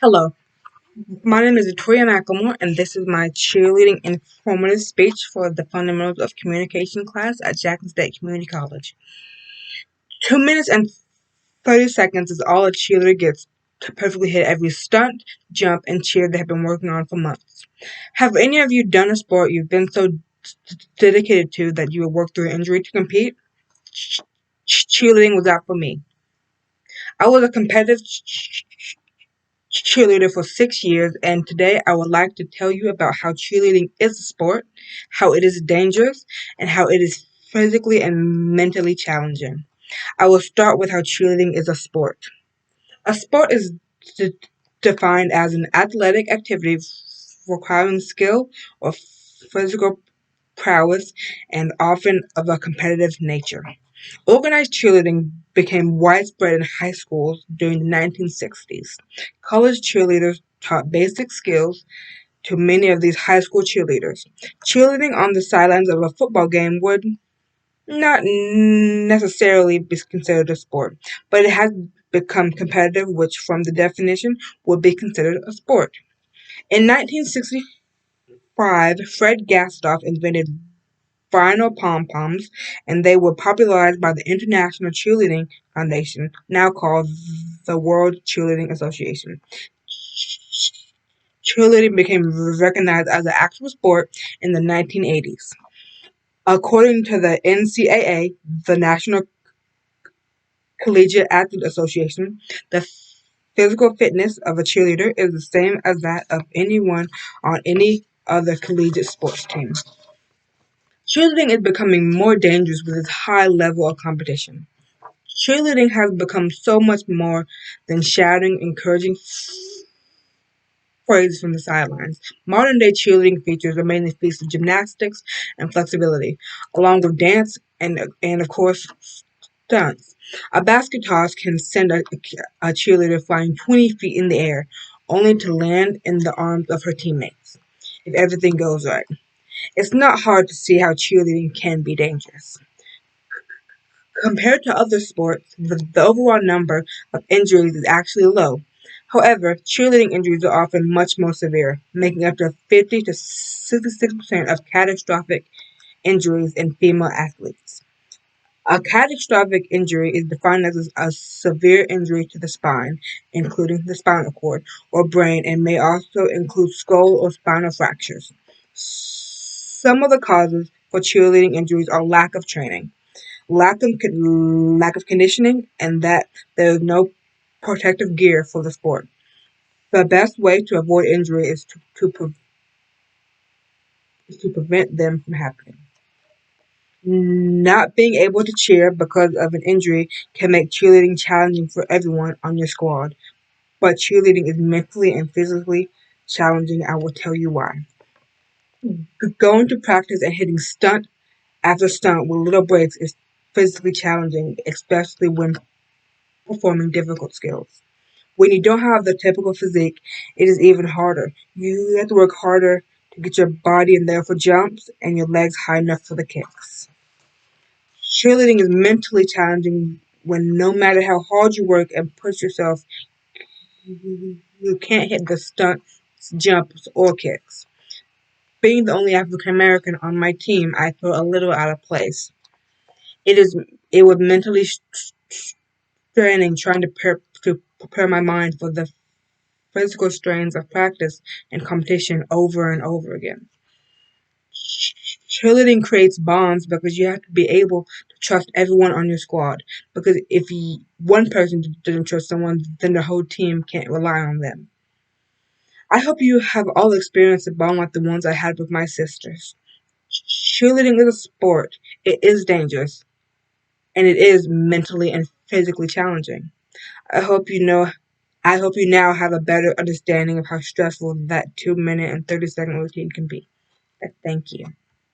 Hello, my name is Victoria McLemore, and this is my cheerleading informative speech for the Fundamentals of Communication class at Jackson State Community College. 2 minutes and 30 seconds is all a cheerleader gets to perfectly hit every stunt, jump, and cheer they have been working on for months. Have any of you done a sport you've been so dedicated to that you would work through injury to compete? Cheerleading was that for me. I was a competitive cheerleader for 6 years, and today I would like to tell you about how cheerleading is a sport, how it is dangerous, and how it is physically and mentally challenging. I will start with how cheerleading is a sport. A sport is d- defined as an athletic activity requiring skill or physical prowess and often of a competitive nature. Organized cheerleading became widespread in high schools during the 1960s. College cheerleaders taught basic skills to many of these high school cheerleaders. Cheerleading on the sidelines of a football game would not necessarily be considered a sport, but it has become competitive, which, from the definition, would be considered a sport. In 1965, Fred Gastoff invented vinyl pom-poms, and they were popularized by the International Cheerleading Foundation, now called the World Cheerleading Association. Cheerleading became recognized as an actual sport in the 1980s. According to the NCAA, the National Collegiate Athletes Association, the physical fitness of a cheerleader is the same as that of anyone on any other collegiate sports team. Cheerleading is becoming more dangerous with its high level of competition. Cheerleading has become so much more than shouting encouraging phrases from the sidelines. Modern day cheerleading features are mainly feats of gymnastics and flexibility, along with dance and of course stunts. A basket toss can send a cheerleader flying 20 feet in the air, only to land in the arms of her teammates, if everything goes right. It's not hard to see how cheerleading can be dangerous. Compared to other sports, the overall number of injuries is actually low. However, cheerleading injuries are often much more severe, making up to 50 to 66% of catastrophic injuries in female athletes. A catastrophic injury is defined as a severe injury to the spine, including the spinal cord or brain, and may also include skull or spinal fractures. Some of the causes for cheerleading injuries are lack of training, lack of conditioning, and that there is no protective gear for the sport. The best way to avoid injury is to prevent them from happening. Not being able to cheer because of an injury can make cheerleading challenging for everyone on your squad, but cheerleading is mentally and physically challenging. I will tell you why. Going to practice and hitting stunt after stunt with little breaks is physically challenging, especially when performing difficult skills. When you don't have the typical physique, it is even harder. You have to work harder to get your body in there for jumps and your legs high enough for the kicks. Cheerleading is mentally challenging when no matter how hard you work and push yourself, you can't hit the stunts, jumps, or kicks. Being the only African American on my team, I feel a little out of place. It is it was mentally straining trying to prepare my mind for the physical strains of practice and competition over and over again. Cheerleading creates bonds because you have to be able to trust everyone on your squad. Because if one person doesn't trust someone, then the whole team can't rely on them. I hope you have all experienced a bond like the ones I had with my sisters. Cheerleading is a sport. It is dangerous, and it is mentally and physically challenging. I hope you know I hope you now have a better understanding of how stressful that 2 minute and 30-second routine can be. Thank you.